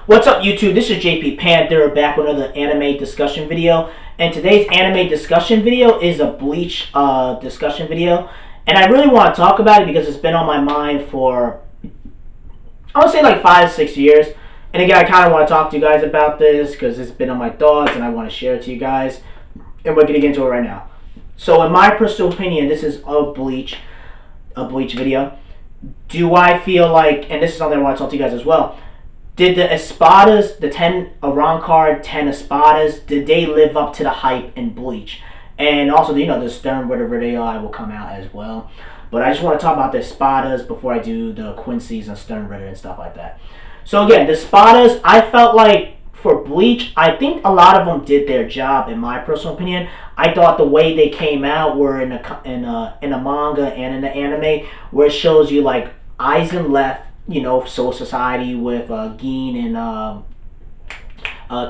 What's up, YouTube? This is JP Panther back with another anime discussion video. And today's anime discussion video is a Bleach discussion video. And I really want to talk about it because it's been on my mind for, I would say, like 5 to 6 years. And again, I kind of want to talk to you guys about this because it's been on my thoughts and I want to share it to you guys. And we're going to get into it right now. So in my personal opinion, this is a Bleach video. Do I feel like, and this is something I want to talk to you guys as well, did the Espadas, the 10 Arrancar, 10 Espadas, did they live up to the hype in Bleach? And also, the Stern Ritter video will come out as well. But I just want to talk about the Espadas before I do the Quincy's and Stern Ritter and stuff like that. So again, the Espadas, I felt like for Bleach, I think a lot of them did their job in my personal opinion. I thought the way they came out were in a manga and in the anime, where it shows you like Aizen left, Soul Society with Gin and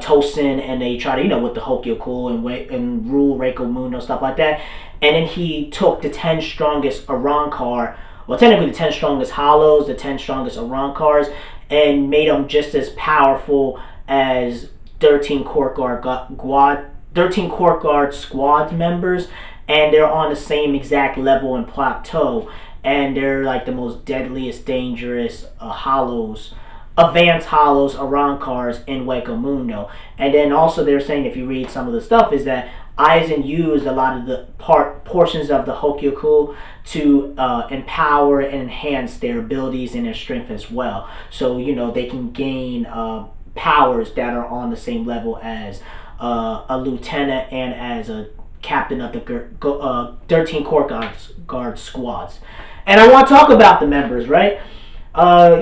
Tosin, and they try to, with the Hokyoku and rule Reiko Mundo, stuff like that. And then he took the 10 strongest Arrancar, well, technically the 10 strongest Hollows, the 10 strongest Arrancars, and made them just as powerful as 13 Court Guard squad members, and they're on the same exact level and plateau. And they're like the most deadliest, dangerous Hollows, advanced Hollows, Arrancars in Reiko Mundo. And then also they're saying, if you read some of the stuff, is that Aizen used a lot of the portions of the Hokyoku to empower and enhance their abilities and their strength as well. So, they can gain powers that are on the same level as a lieutenant and as a captain of the 13 Court Guard squads. And I want to talk about the members, right? Gonna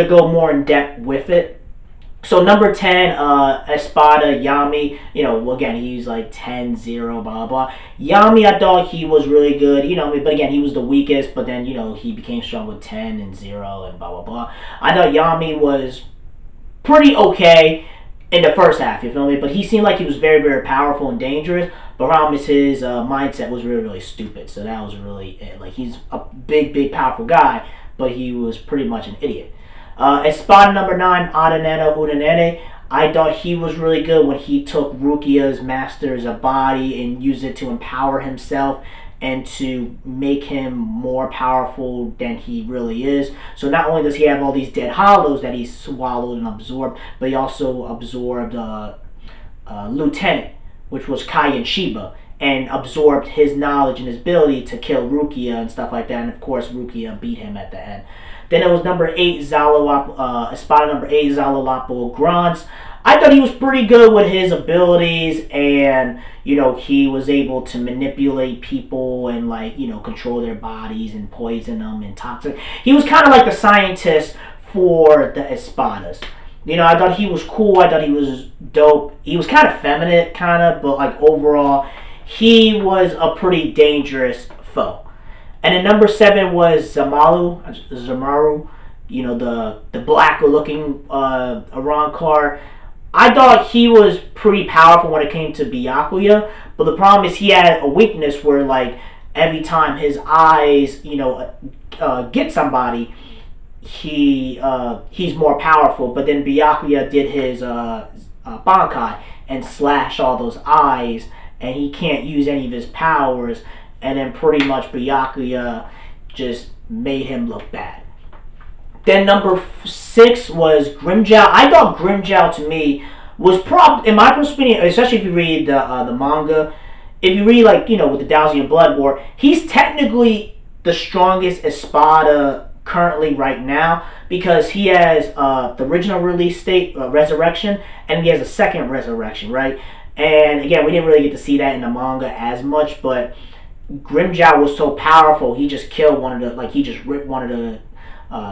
go more in depth with it. So number 10, Espada, Yami, again, he's like 10-0, blah, blah. Yami, I thought he was really good, but again, he was the weakest, but then, he became strong with 10 and 0 and blah, blah, blah. I thought Yami was pretty okay in the first half, you feel me? But he seemed like he was very, very powerful and dangerous. But problem is his mindset was really, really stupid. So that was really it. Like, he's a big, big, powerful guy, but he was pretty much an idiot. Espada number 9, Adaneta Udanete. I thought he was really good when he took Rukia's Master's body and used it to empower himself and to make him more powerful than he really is. So not only does he have all these dead hollows that he swallowed and absorbed, but he also absorbed Lieutenant, which was Kai Shiba, and absorbed his knowledge and his ability to kill Rukia and stuff like that. And of course, Rukia beat him at the end. Then it was number 8, Espada number 8, Zalolapo Grants. I thought he was pretty good with his abilities, and he was able to manipulate people and control their bodies and poison them and toxic. He was kind of like the scientist for the Espadas. I thought he was cool. I thought he was dope. He was kind of feminine, but overall, he was a pretty dangerous foe. And then number 7 was Zamaru, the black-looking Arrancar. I thought he was pretty powerful when it came to Byakuya, but the problem is he had a weakness where, every time his eyes, get somebody, he's more powerful. But then Byakuya did his Bankai and slash all those eyes, and he can't use any of his powers. And then pretty much Byakuya just made him look bad. Then number 6 was Grimmjow. I thought Grimmjow to me was in my perspective, especially if you read the manga, if you read with the Dalsian Blood War, he's technically the strongest Espada currently right now, because he has the original release state, Resurrection, and he has a second Resurrection, right? And again, we didn't really get to see that in the manga as much, but Grimmjow was so powerful, he just killed he just ripped one of the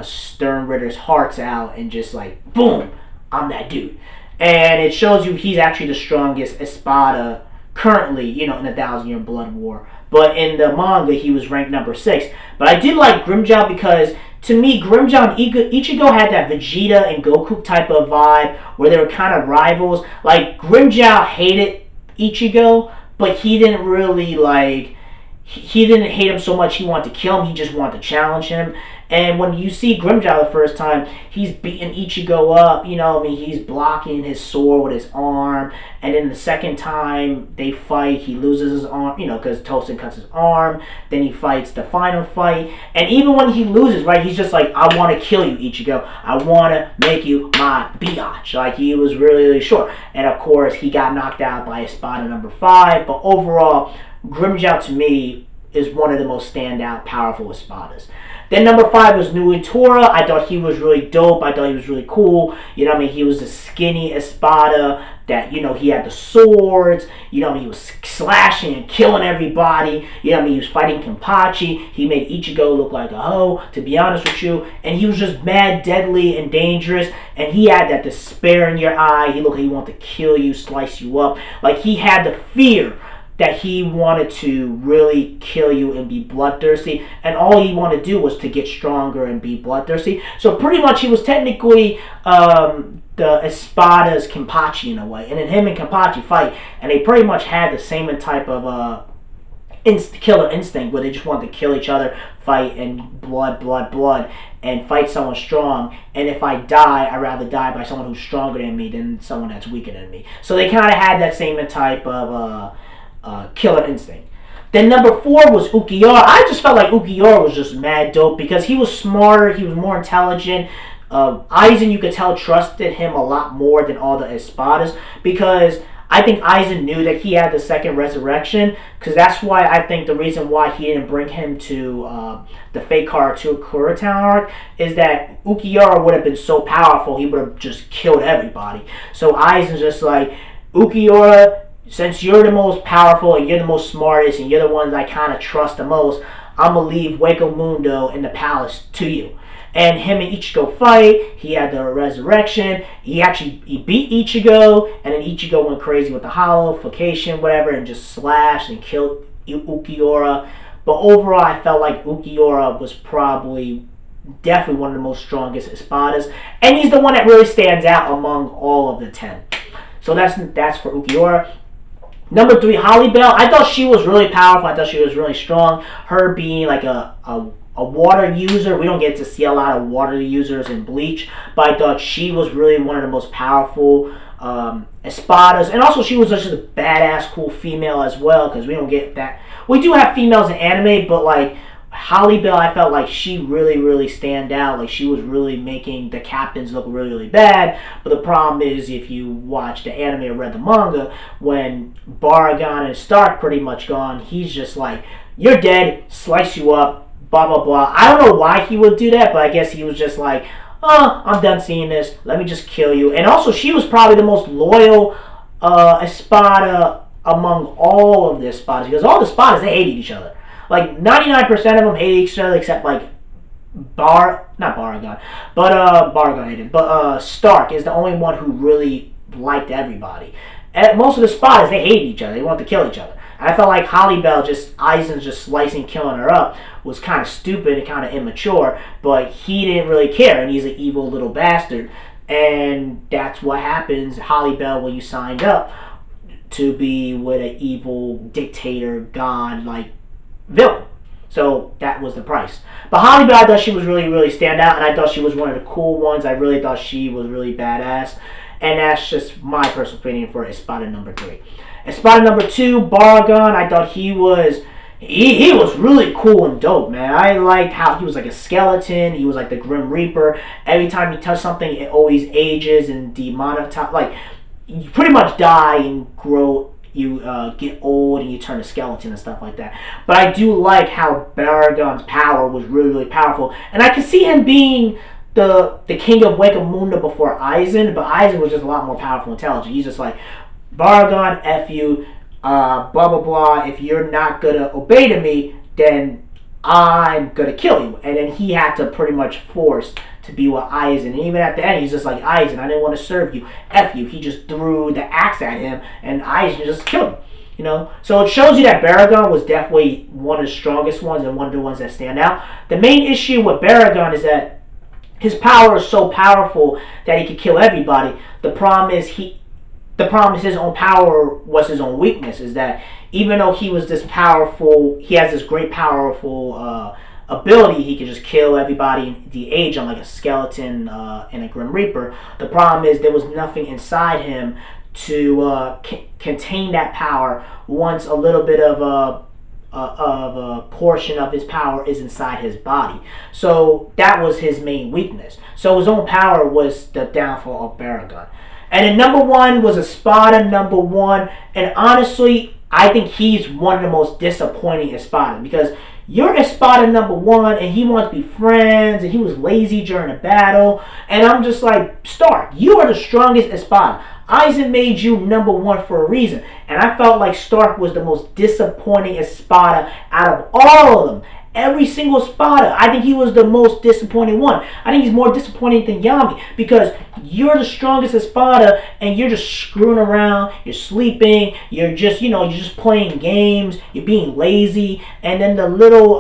Stern Ritter's hearts out and just boom, I'm that dude. And it shows you he's actually the strongest Espada currently, in the Dalsian Blood War. But in the manga, he was ranked number 6. But I did like Grimmjow because, to me, Grimmjow and Ichigo had that Vegeta and Goku type of vibe where they were kind of rivals. Grimmjow hated Ichigo, but he didn't really he didn't hate him so much he wanted to kill him, he just wanted to challenge him. And when you see Grimmjow the first time, he's beating Ichigo up. He's blocking his sword with his arm. And then the second time they fight, he loses his arm, because Tosin cuts his arm. Then he fights the final fight. And even when he loses, right, he's just like, I want to kill you, Ichigo. I want to make you my biatch. Like, he was really, really short. And of course, he got knocked out by Espada number 5. But overall, Grimmjow to me is one of the most standout, powerful Espadas. Then number 5 was Nuitora. I thought he was really dope. I thought he was really cool. He was a skinny Espada that, he had the swords. He was slashing and killing everybody. He was fighting Kenpachi. He made Ichigo look like a hoe, to be honest with you. And he was just mad, deadly, and dangerous. And he had that despair in your eye. He looked like he wanted to kill you, slice you up. Like, he had the fear that he wanted to really kill you and be bloodthirsty, and all he wanted to do was to get stronger and be bloodthirsty. So pretty much he was technically the Espada's Kenpachi in a way, and then him and Kenpachi fight, and they pretty much had the same type of killer instinct where they just wanted to kill each other, fight, and blood, and fight someone strong. And if I die, I'd rather die by someone who's stronger than me than someone that's weaker than me. So they kind of had that same type of killer instinct. Then number 4 was Ukiura. I just felt like Ukiura was just mad dope because he was smarter, he was more intelligent. Aizen, you could tell, trusted him a lot more than all the Espadas because I think Aizen knew that he had the second resurrection, because that's why I think the reason why he didn't bring him to the Fate Card 2 Kuratown arc is that Ukiura would have been so powerful he would have just killed everybody. So Aizen's just like, Ukiura, since you're the most powerful and you're the most smartest and you're the ones I kind of trust the most, I'm going to leave Hueco Mundo in the palace to you. And him and Ichigo fight. He had the resurrection. He beat Ichigo, and then Ichigo went crazy with the hollowification, whatever, and just slashed and killed Ukiura. But overall, I felt like Ukiura was definitely one of the most strongest Espadas, and he's the one that really stands out among all of the 10. So that's for Ukiura. Number 3, Holly Bell. I thought she was really powerful. I thought she was really strong. Her being like a water user. We don't get to see a lot of water users in Bleach, but I thought she was really one of the most powerful Espadas. And also she was just a badass, cool female as well, because we don't get that. We do have females in anime, but like Holly Bell, I felt like she really, really stand out. Like, she was really making the captains look really, really bad. But the problem is, if you watch the anime or read the manga, when Baragon and Stark pretty much gone, he's just like, you're dead, slice you up, blah, blah, blah. I don't know why he would do that, but I guess he was just like, oh, I'm done seeing this. Let me just kill you. And also, she was probably the most loyal Espada among all of the Espadas, because all the Espadas, they hated each other. Like, 99% of them hated each other except, like, Baragon hated, but Stark is the only one who really liked everybody. And most of the Espadas, they hated each other. They wanted to kill each other. And I felt like Holly Bell, Aizen's just slicing, killing her up, was kind of stupid and kind of immature, but he didn't really care, and he's an evil little bastard. And that's what happens, Holly Bell, when you signed up to be with an evil dictator, god, like, villain. So that was the price. But Holly Bell, I thought she was really, really stand out, and I thought she was one of the cool ones. I really thought she was really badass. And that's just my personal opinion for Espada number 3. Espada number 2, Baragon, I thought he was really cool and dope, man. I liked how he was like a skeleton. He was like the Grim Reaper. Every time he touched something, it always ages and demonetizes. Like, you pretty much die and grow. You get old and you turn a skeleton and stuff like that. But I do like how Baragon's power was really, really powerful. And I could see him being the king of Hueco Mundo before Aizen, but Aizen was just a lot more powerful and intelligent. He's just like, Baragon, F you, blah, blah, blah. If you're not going to obey to me, then I'm going to kill you. And then he had to pretty much force to be with Aizen. And even at the end, he's just like, Aizen, I didn't want to serve you. F you. He just threw the axe at him, and Aizen just killed him. You know? So it shows you that Baragon was definitely one of the strongest ones and one of the ones that stand out. The main issue with Baragon is that his power is so powerful that he could kill everybody. The problem is his own power was his own weakness, is that even though he was this powerful, he has this great powerful ability, he could just kill everybody, de-age them like a skeleton and a Grim Reaper. The problem is there was nothing inside him to contain that power once a little bit of a portion of his power is inside his body. So that was his main weakness. So his own power was the downfall of Baragon. And then number 1 was Espada number 1. And honestly, I think he's one of the most disappointing Espada, because you're Espada number 1 and he wants to be friends and he was lazy during a battle. And I'm just like, Stark, you are the strongest Espada. Aizen made you number 1 for a reason. And I felt like Stark was the most disappointing Espada out of all of them. Every single Espada, I think he was the most disappointing one. I think he's more disappointing than Yami, because you're the strongest Espada and you're just screwing around, you're sleeping, you're just, you're just playing games, you're being lazy, and then the little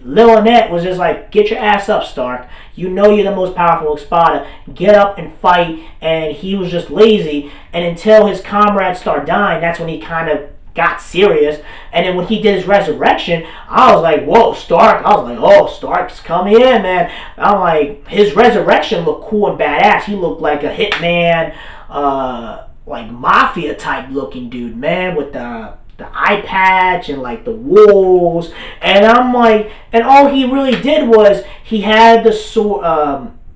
Lil was just like, get your ass up, Stark. You know you're the most powerful Espada. Get up and fight. And he was just lazy, and until his comrades start dying, that's when he kind of got serious. And then when he did his resurrection, I was like, whoa, Stark. I was like, oh, Stark's coming in, man. I'm like, his resurrection looked cool and badass. He looked like a hitman, like mafia type looking dude, man, with the eye patch and like the wolves. And I'm like, and all he really did was he had the sword,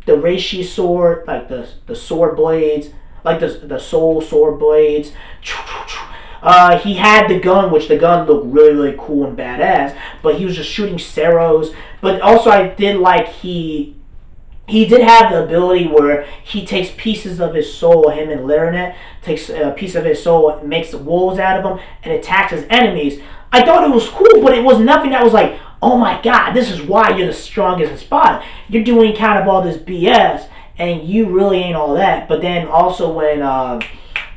the reishi sword, like the sword blades, like the soul sword blades. He had the gun, which the gun looked really, really cool and badass, but he was just shooting Ceros. But also I did like he did have the ability where he takes pieces of his soul, him and Larinet, takes a piece of his soul, makes wolves out of them, and attacks his enemies. I thought it was cool, but it was nothing that was like, oh my god, this is why you're the strongest Espada. You're doing kind of all this BS, and you really ain't all that. But then also when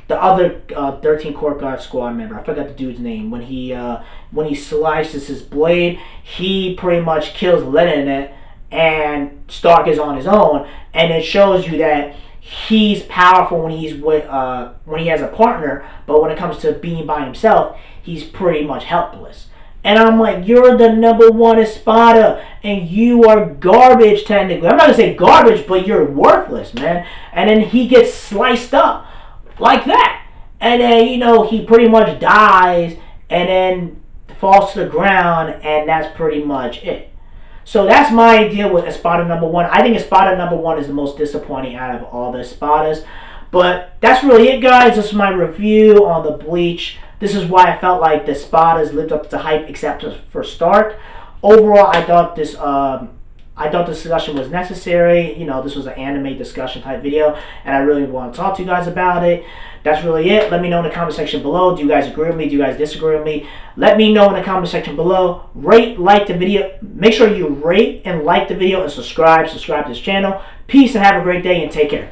the other 13 Court Guard squad member, I forgot the dude's name, when he slices his blade, he pretty much kills Larinet, and Stark is on his own. And it shows you that he's powerful when he's with when he has a partner, but when it comes to being by himself, he's pretty much helpless. And I'm like, you're the number 1 Espada, and you are garbage technically. I'm not gonna say garbage, but you're worthless, man. And then he gets sliced up like that, and then he pretty much dies, and then falls to the ground, and that's pretty much it. So that's my idea with Espada number 1. I think Espada number 1 is the most disappointing out of all the Espadas. But that's really it, guys. This is my review on the Bleach. This is why I felt like the Espadas lived up to hype, except for Stark. Overall, I thought this discussion was necessary. This was an anime discussion type video, and I really want to talk to you guys about it. That's really it. Let me know in the comment section below. Do you guys agree with me? Do you guys disagree with me? Let me know in the comment section below. Rate, like the video. Make sure you rate and like the video and subscribe to this channel. Peace and have a great day and take care.